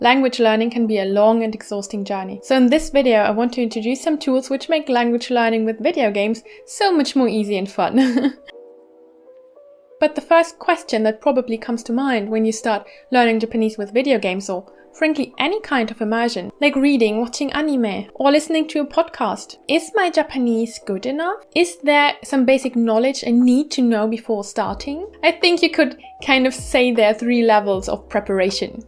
Language learning can be a long and exhausting journey. So in this video, I want to introduce some tools which make language learning with video games so much more easy and fun. But the first question that probably comes to mind when you start learning Japanese with video games, or frankly any kind of immersion, like reading, watching anime, or listening to a podcast. Is my Japanese good enough? Is there some basic knowledge I need to know before starting? I think you could kind of say there are 3 levels of preparation.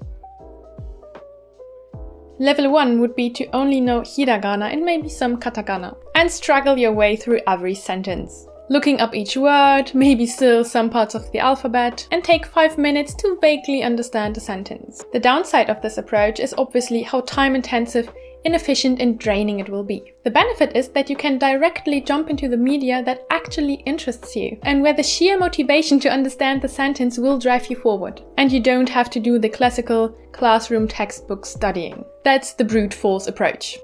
Level 1 would be to only know hiragana and maybe some katakana, and struggle your way through every sentence. Looking up each word, maybe still some parts of the alphabet, and take 5 minutes to vaguely understand a sentence. The downside of this approach is obviously how time-intensive, inefficient and draining it will be. The benefit is that you can directly jump into the media that actually interests you, and where the sheer motivation to understand the sentence will drive you forward. And you don't have to do the classical classroom textbook studying. That's the brute force approach.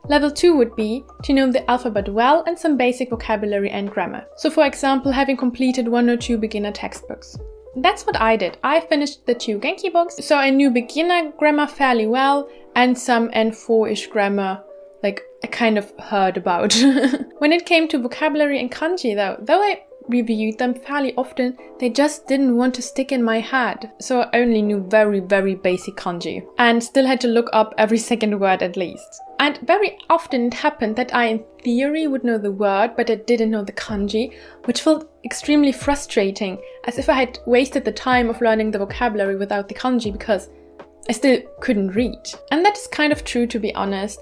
Level 2 would be to know the alphabet well and some basic vocabulary and grammar. So for example, having completed 1 or 2 beginner textbooks. That's what I did. I finished the 2 Genki books, so I knew beginner grammar fairly well and some N4-ish grammar, like I kind of heard about. When it came to vocabulary and kanji though I reviewed them fairly often, they just didn't want to stick in my head. So I only knew very basic kanji and still had to look up every second word at least. And very often it happened that I in theory would know the word, but I didn't know the kanji, which felt extremely frustrating, as if I had wasted the time of learning the vocabulary without the kanji because I still couldn't read. And that is kind of true, to be honest.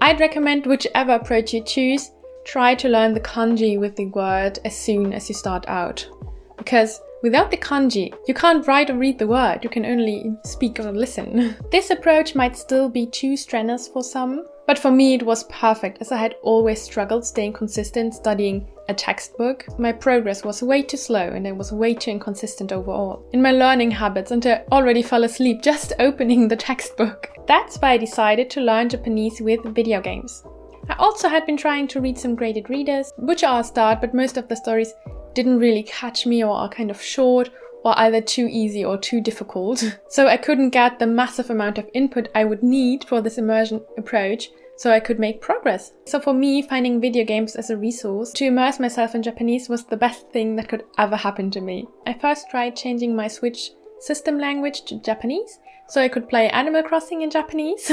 I'd recommend whichever approach you choose, try to learn the kanji with the word as soon as you start out. Because without the kanji, you can't write or read the word, you can only speak or listen. This approach might still be too strenuous for some, but for me it was perfect, as I had always struggled staying consistent studying a textbook. My progress was way too slow and I was way too inconsistent overall in my learning habits, and I already fell asleep just opening the textbook. That's why I decided to learn Japanese with video games. I also had been trying to read some graded readers, which are a start, but most of the stories didn't really catch me or are kind of short or either too easy or too difficult. So I couldn't get the massive amount of input I would need for this immersion approach so I could make progress. So for me, finding video games as a resource to immerse myself in Japanese was the best thing that could ever happen to me. I first tried changing my Switch system language to Japanese so I could play Animal Crossing in Japanese.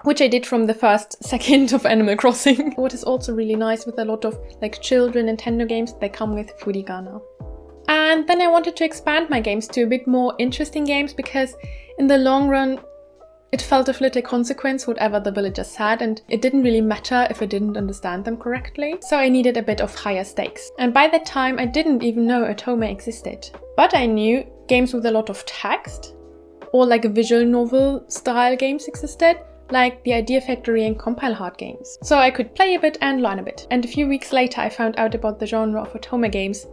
Which I did from the first second of Animal Crossing. What is also really nice with a lot of like children Nintendo games, they come with furigana. And then I wanted to expand my games to a bit more interesting games, because in the long run it felt of little consequence whatever the villagers said, and it didn't really matter if I didn't understand them correctly. So I needed a bit of higher stakes. And by that time I didn't even know otome existed. But I knew games with a lot of text, or like a visual novel style games existed, like the Idea Factory and Compile Hard games. So I could play a bit and learn a bit. And a few weeks later I found out about the genre of otome games,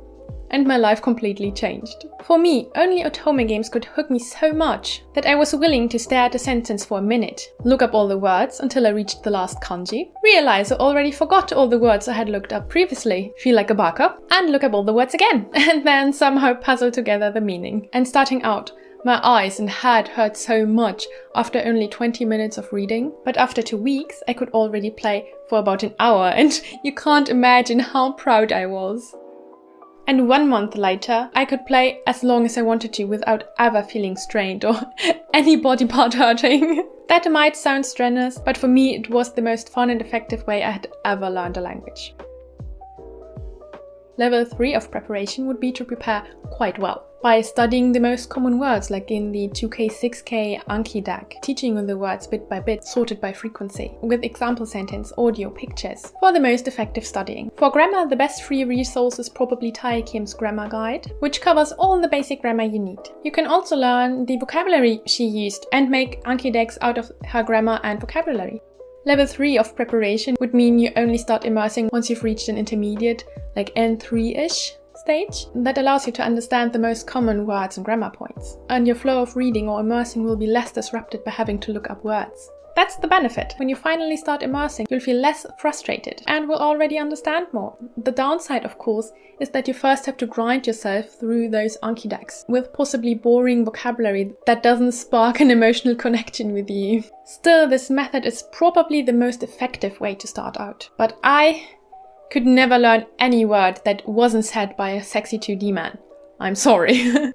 and my life completely changed. For me, only otome games could hook me so much that I was willing to stare at a sentence for a minute, look up all the words until I reached the last kanji, realize I already forgot all the words I had looked up previously, feel like a baka, and look up all the words again, and then somehow puzzle together the meaning. And starting out, my eyes and head hurt so much after only 20 minutes of reading, but after 2 weeks I could already play for about an hour, and you can't imagine how proud I was. And 1 month later I could play as long as I wanted to without ever feeling strained or any body part hurting. That might sound strenuous, but for me it was the most fun and effective way I had ever learned a language. Level 3 of preparation would be to prepare quite well by studying the most common words, like in the 2K, 6K anki deck, teaching on the words bit by bit, sorted by frequency, with example sentence, audio, pictures, for the most effective studying. For grammar, the best free resource is probably Tae Kim's grammar guide, which covers all the basic grammar you need. You can also learn the vocabulary she used and make anki decks out of her grammar and vocabulary. Level 3 of preparation would mean you only start immersing once you've reached an intermediate, like N3-ish stage that allows you to understand the most common words and grammar points, and your flow of reading or immersing will be less disrupted by having to look up words. That's the benefit. When you finally start immersing, you'll feel less frustrated and will already understand more. The downside, of course, is that you first have to grind yourself through those anki decks with possibly boring vocabulary that doesn't spark an emotional connection with you. Still, this method is probably the most effective way to start out. But I could never learn any word that wasn't said by a sexy 2D man. I'm sorry.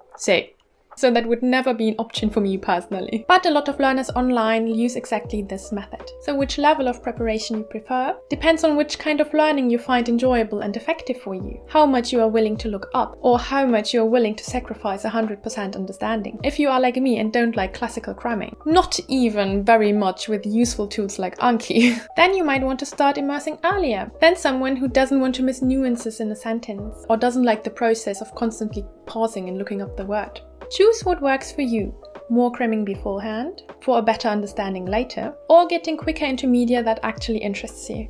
So that would never be an option for me personally. But a lot of learners online use exactly this method. So which level of preparation you prefer depends on which kind of learning you find enjoyable and effective for you, how much you are willing to look up, or how much you are willing to sacrifice 100% understanding. If you are like me and don't like classical cramming, not even very much with useful tools like Anki, then you might want to start immersing earlier than someone who doesn't want to miss nuances in a sentence or doesn't like the process of constantly pausing and looking up the word. Choose what works for you. More cramming beforehand, for a better understanding later, or getting quicker into media that actually interests you.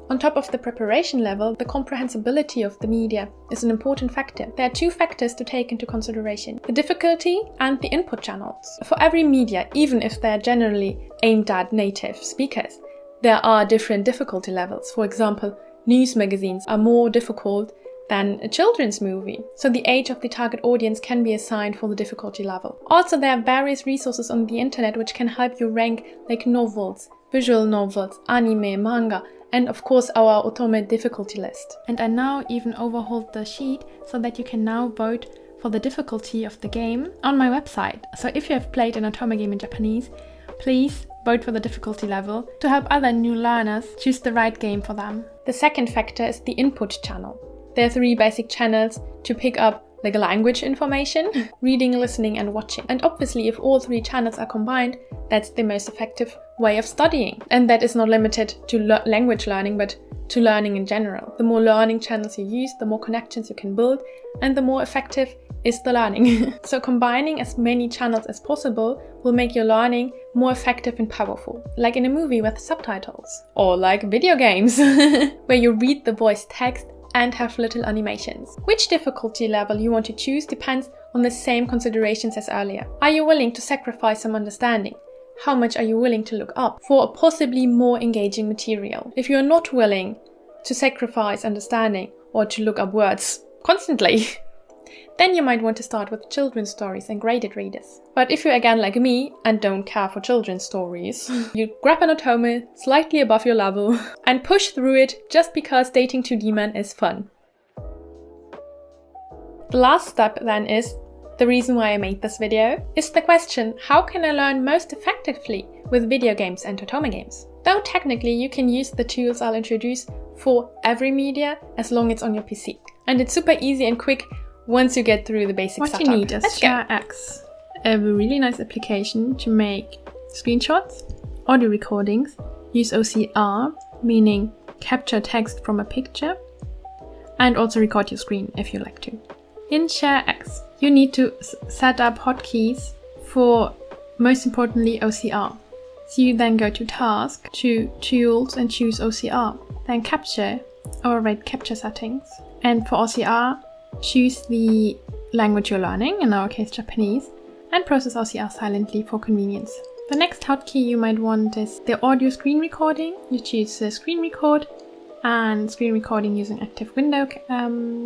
On top of the preparation level, the comprehensibility of the media is an important factor. There are two factors to take into consideration: the difficulty and the input channels. For every media, even if they are generally aimed at native speakers, there are different difficulty levels. For example, news magazines are more difficult than a children's movie, so the age of the target audience can be assigned for the difficulty level. Also, there are various resources on the internet which can help you rank, like novels, visual novels, anime, manga, and of course our otome difficulty list. And I now even overhauled the sheet so that you can now vote for the difficulty of the game on my website. So if you have played an otome game in Japanese, please vote for the difficulty level to help other new learners choose the right game for them. The second factor is the input channel. There are 3 basic channels to pick up like language information, reading, listening and watching. And obviously if all 3 channels are combined, that's the most effective way of studying. And that is not limited to language learning, but to learning in general. The more learning channels you use, the more connections you can build, and the more effective is the learning. So combining as many channels as possible will make your learning more effective and powerful. Like in a movie with subtitles. Or like video games, where you read the voice text and have little animations. Which difficulty level you want to choose depends on the same considerations as earlier. Are you willing to sacrifice some understanding? How much are you willing to look up for a possibly more engaging material? If you're not willing to sacrifice understanding or to look up words constantly, then you might want to start with children's stories and graded readers. But if you're again like me and don't care for children's stories, you grab an otome slightly above your level and push through it just because dating 2D man is fun. The last step then is, the reason why I made this video, is the question: how can I learn most effectively with video games and otome games? Though technically you can use the tools I'll introduce for every media as long as it's on your PC. And it's super easy and quick once you get through the basic setup. What you need is ShareX, a really nice application to make screenshots, audio recordings, use OCR, meaning capture text from a picture, and also record your screen if you like to. In ShareX, you need to set up hotkeys for, most importantly, OCR. So you then go to Task, to Tools and choose OCR. Then Capture, override capture settings. And for OCR, choose the language you're learning, in our case Japanese, and process OCR silently for convenience. The next hotkey you might want is the audio screen recording. You choose screen record and screen recording using active window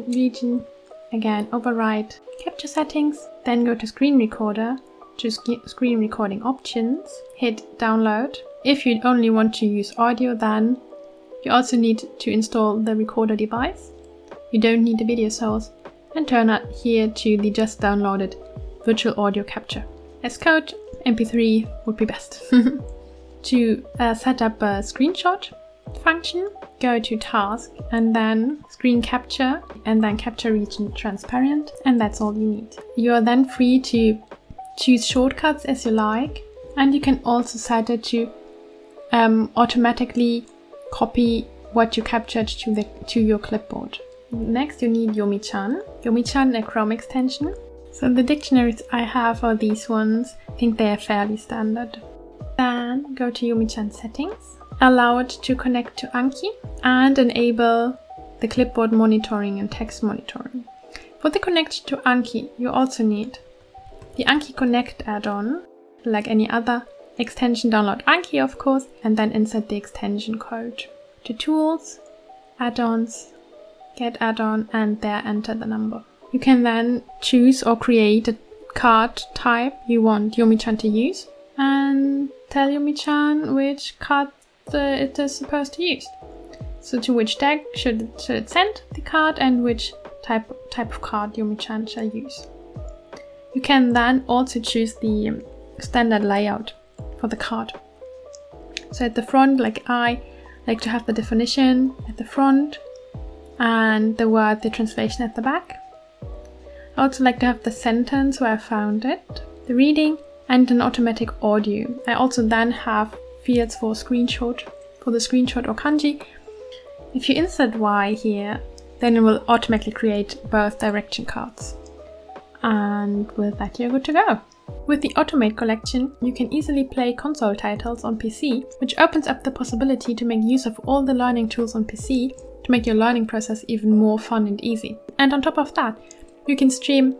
region. Again, override capture settings, then go to screen recorder, choose screen recording options, hit download. If you only want to use audio, then you also need to install the recorder device. You don't need the video source, and turn out here to the just downloaded virtual audio capture. As code, MP3 would be best. To set up a screenshot function, go to Task and then Screen Capture and then Capture Region Transparent, and that's all you need. You are then free to choose shortcuts as you like, and you can also set it to automatically copy what you captured to your clipboard. Next you need yomichan. Yomichan, a Chrome extension. So the dictionaries I have are these ones. I think they are fairly standard. Then go to yomichan settings. Allow it to connect to Anki and enable the clipboard monitoring and text monitoring. For the connection to Anki, you also need the Anki Connect add-on, like any other extension. Download Anki, of course, and then insert the extension code. To Tools, Add-ons, Get add-on, and there enter the number. You can then choose or create a card type you want yomichan to use and tell yomichan which card it is supposed to use. So to which deck should it send the card and which type of card yomichan shall use. You can then also choose the standard layout for the card. So at the front, like I like to have the definition at the front and the translation at the back. I also like to have the sentence where I found it, the reading, and an automatic audio. I also then have fields for the screenshot or kanji. If you insert Y here, then it will automatically create both direction cards. And with that, you're good to go. With the Automate collection, you can easily play console titles on PC, which opens up the possibility to make use of all the learning tools on PC to make your learning process even more fun and easy. And on top of that, you can stream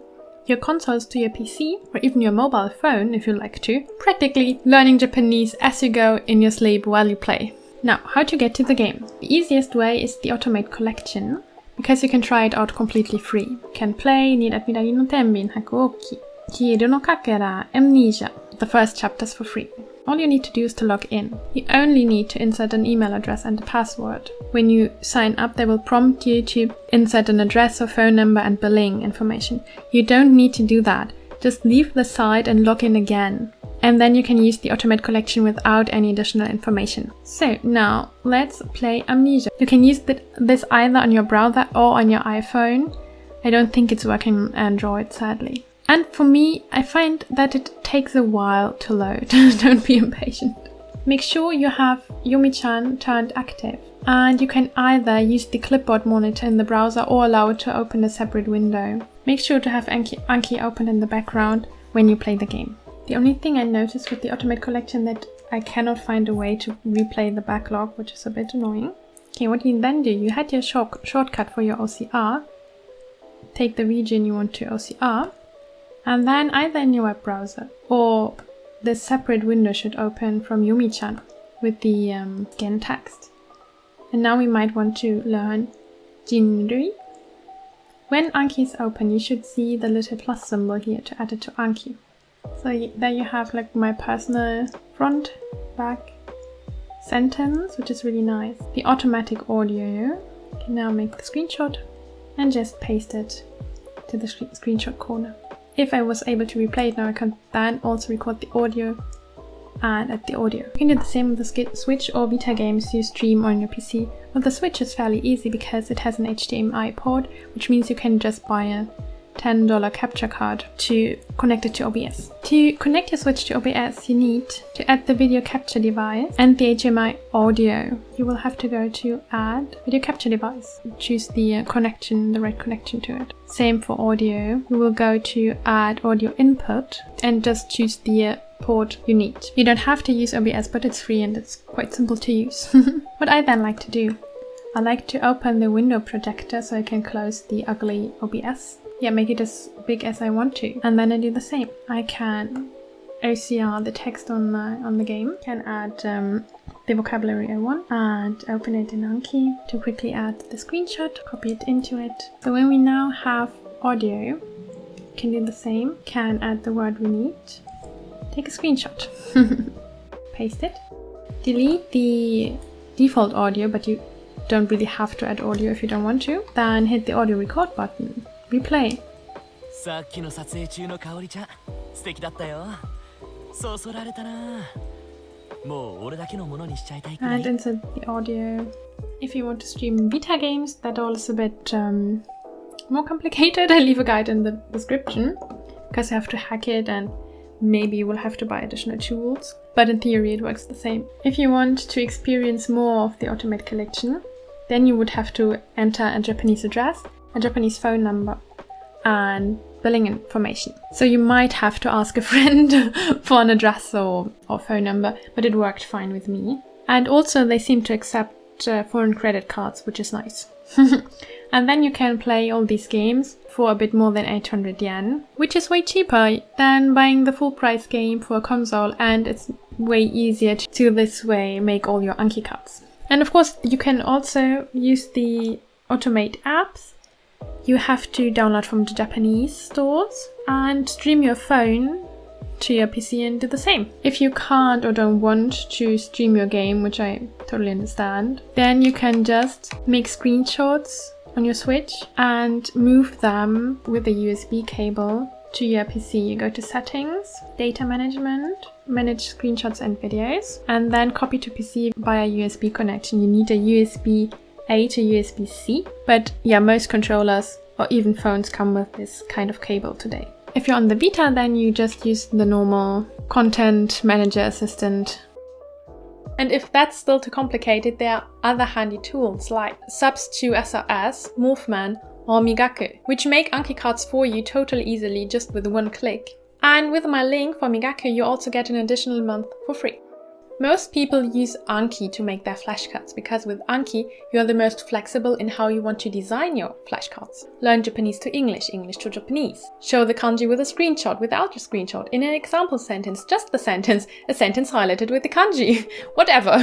your consoles to your PC or even your mobile phone if you like to, practically learning Japanese as you go in your sleep while you play. Now, how to get to the game? The easiest way is the Automate collection, because you can try it out completely free. You can play Nidatmidai no Tenbin Hakuoki, Hieru no Kakera, Amnesia, the first chapters for free. All you need to do is to log in. You only need to insert an email address and a password. When you sign up, they will prompt you to insert an address or phone number and billing information. You don't need to do that. Just leave the site and log in again. And then you can use the Automate collection without any additional information. So now let's play Amnesia. You can use this either on your browser or on your iPhone. I don't think it's working on Android, sadly. And for me, I find that it takes a while to load. Don't be impatient. Make sure you have yomichan turned active. And you can either use the clipboard monitor in the browser or allow it to open a separate window. Make sure to have Anki open in the background when you play the game. The only thing I noticed with the Automate collection that I cannot find a way to replay the backlog, which is a bit annoying. Okay, what you then do, you had your shortcut for your OCR. Take the region you want to OCR. And then either in your web browser or this separate window should open from yomichan with the gen text. And now we might want to learn Jinrui. When Anki is open, you should see the little plus symbol here to add it to Anki. So there you have like my personal front, back sentence, which is really nice. The automatic audio. You can now make the screenshot and just paste it to the screenshot corner. If I was able to replay it now, I can then also record the audio and add the audio. You can do the same with the Switch or Vita games you stream on your PC. With the Switch it's fairly easy because it has an HDMI port, which means you can just buy a $10 capture card to connect it to OBS. To connect your Switch to OBS, you need to add the video capture device and the HDMI audio. You will have to go to Add Video Capture Device. Choose the right connection to it. Same for audio. You will go to Add Audio Input and just choose the port you need. You don't have to use OBS, but it's free and it's quite simple to use. What I then like to do, I like to open the window projector so I can close the ugly OBS. Yeah, make it as big as I want to. And then I do the same. I can OCR the text on the game. Can add the vocabulary I want and open it in Anki to quickly add the screenshot, copy it into it. So when we now have audio, can do the same. Can add the word we need. Take a screenshot. Paste it. Delete the default audio, but you don't really have to add audio if you don't want to. Then hit the audio record button. Replay. And insert the audio. If you want to stream Vita games, that all is a bit more complicated. I leave a guide in the description because you have to hack it and maybe you will have to buy additional tools. But in theory it works the same. If you want to experience more of the Automate collection, then you would have to enter a Japanese address, a Japanese phone number, and billing information. So you might have to ask a friend for an address or phone number, but it worked fine with me. And also they seem to accept foreign credit cards, which is nice. And then you can play all these games for a bit more than 800 yen, which is way cheaper than buying the full price game for a console, and it's way easier to this way make all your Anki cards. And of course, you can also use the Automate apps. You have to download from the Japanese stores and stream your phone to your PC and do the same. If you can't or don't want to stream your game, which I totally understand, then you can just make screenshots on your Switch and move them with a USB cable to your PC. You go to Settings, Data Management, Manage Screenshots and Videos, and then copy to PC via USB connection. You need a USB-A to USB-C, but yeah, most controllers or even phones come with this kind of cable today. If you're on the Vita, then you just use the normal Content Manager Assistant. And if that's still too complicated, there are other handy tools like subs to SRS, MorphMan or Migaku, which make Anki cards for you totally easily just with one click. And with my link for Migaku, you also get an additional month for free. Most people use Anki to make their flashcards because with Anki, you are the most flexible in how you want to design your flashcards. Learn Japanese to English, English to Japanese. Show the kanji with a screenshot, without a screenshot, in an example sentence, just the sentence, a sentence highlighted with the kanji. Whatever.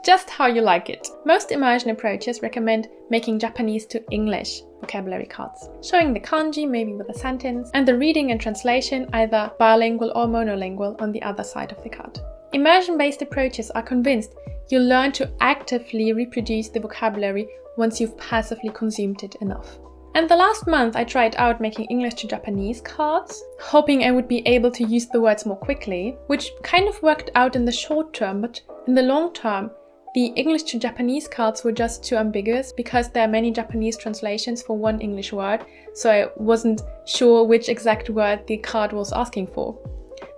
Just how you like it. Most immersion approaches recommend making Japanese to English vocabulary cards, showing the kanji maybe with a sentence, and the reading and translation either bilingual or monolingual on the other side of the card. Immersion-based approaches are convinced you'll learn to actively reproduce the vocabulary once you've passively consumed it enough. And the last month I tried out making English to Japanese cards, hoping I would be able to use the words more quickly, which kind of worked out in the short term, but in the long term, the English to Japanese cards were just too ambiguous because there are many Japanese translations for one English word, so I wasn't sure which exact word the card was asking for.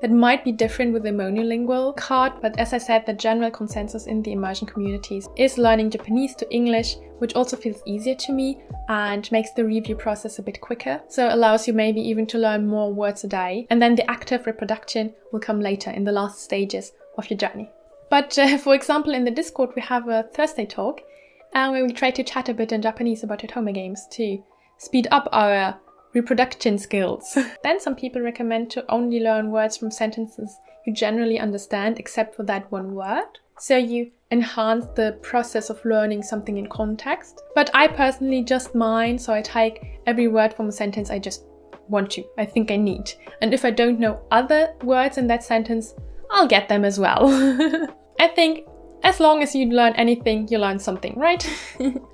That might be different with the monolingual card, but as I said, the general consensus in the immersion communities is learning Japanese to English, which also feels easier to me and makes the review process a bit quicker. So it allows you maybe even to learn more words a day. And then the active reproduction will come later in the last stages of your journey. But for example, in the Discord, we have a Thursday talk where we try to chat a bit in Japanese about otome games to speed up our reproduction skills. Then some people recommend to only learn words from sentences you generally understand except for that one word. So you enhance the process of learning something in context. But I personally just mind, so I take every word from a sentence I just want to, I think I need. And if I don't know other words in that sentence, I'll get them as well. I think as long as you learn anything, you learn something, right?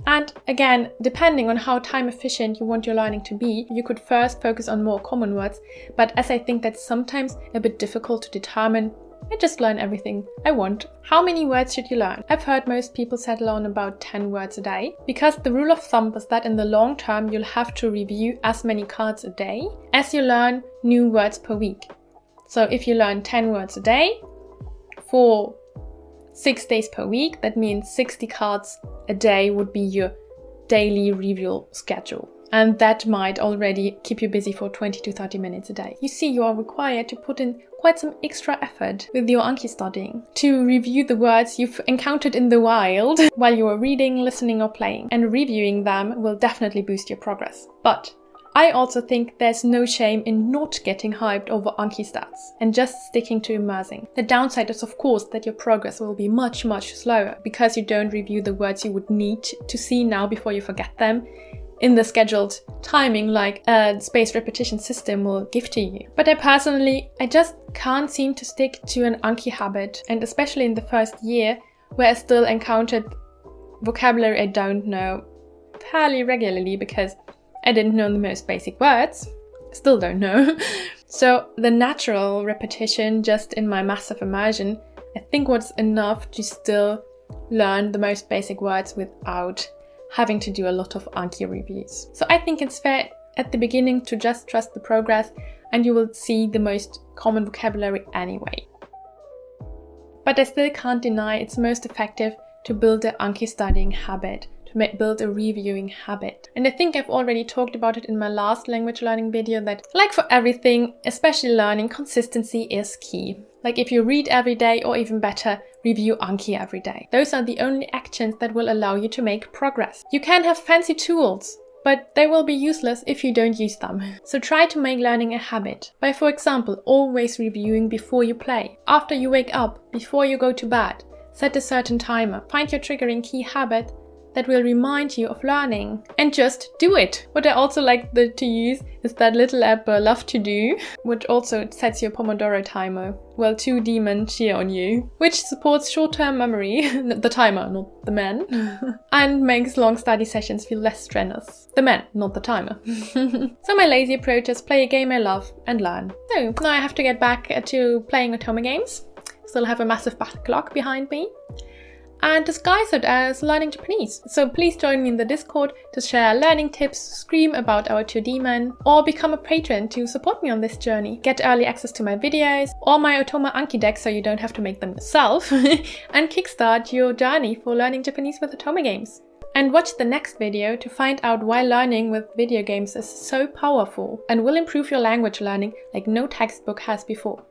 And again, depending on how time efficient you want your learning to be, you could first focus on more common words, but as I think that's sometimes a bit difficult to determine, I just learn everything I want. How many words should you learn? I've heard most people settle on about 10 words a day, because the rule of thumb is that in the long term you'll have to review as many cards a day as you learn new words per week. So if you learn 10 words a day for 6 days per week, that means 60 cards a day would be your daily review schedule. And that might already keep you busy for 20 to 30 minutes a day. You see, you are required to put in quite some extra effort with your Anki studying to review the words you've encountered in the wild while you are reading, listening or playing. And reviewing them will definitely boost your progress. But I also think there's no shame in not getting hyped over Anki stats and just sticking to immersing. The downside is of course that your progress will be much slower because you don't review the words you would need to see now before you forget them in the scheduled timing like a spaced repetition system will give to you. But I just can't seem to stick to an Anki habit, and especially in the first year where I still encountered vocabulary I don't know fairly regularly because I didn't know the most basic words, still don't know. So the natural repetition just in my massive immersion, I think was enough to still learn the most basic words without having to do a lot of Anki reviews. So I think it's fair at the beginning to just trust the progress and you will see the most common vocabulary anyway. But I still can't deny it's most effective to build an Anki studying habit, to to build a reviewing habit. And I think I've already talked about it in my last language learning video that, like for everything, especially learning, consistency is key. Like if you read every day, or even better, review Anki every day. Those are the only actions that will allow you to make progress. You can have fancy tools, but they will be useless if you don't use them. So try to make learning a habit by, for example, always reviewing before you play, after you wake up, before you go to bed. Set a certain timer. Find your triggering key habit that will remind you of learning and just do it. What I also like to use is that little app Love To Do, which also sets your Pomodoro timer while two demons cheer on you, which supports short-term memory, the timer, not the man, and makes long study sessions feel less strenuous. The man, not the timer. So my lazy approach is play a game I love and learn. So now I have to get back to playing otome games. Still have a massive backlog behind me. And disguise it as learning Japanese. So please join me in the Discord to share learning tips, scream about our 2D man, or become a patron to support me on this journey. Get early access to my videos or my otome Anki deck so you don't have to make them yourself, and kickstart your journey for learning Japanese with otome games. And watch the next video to find out why learning with video games is so powerful and will improve your language learning like no textbook has before.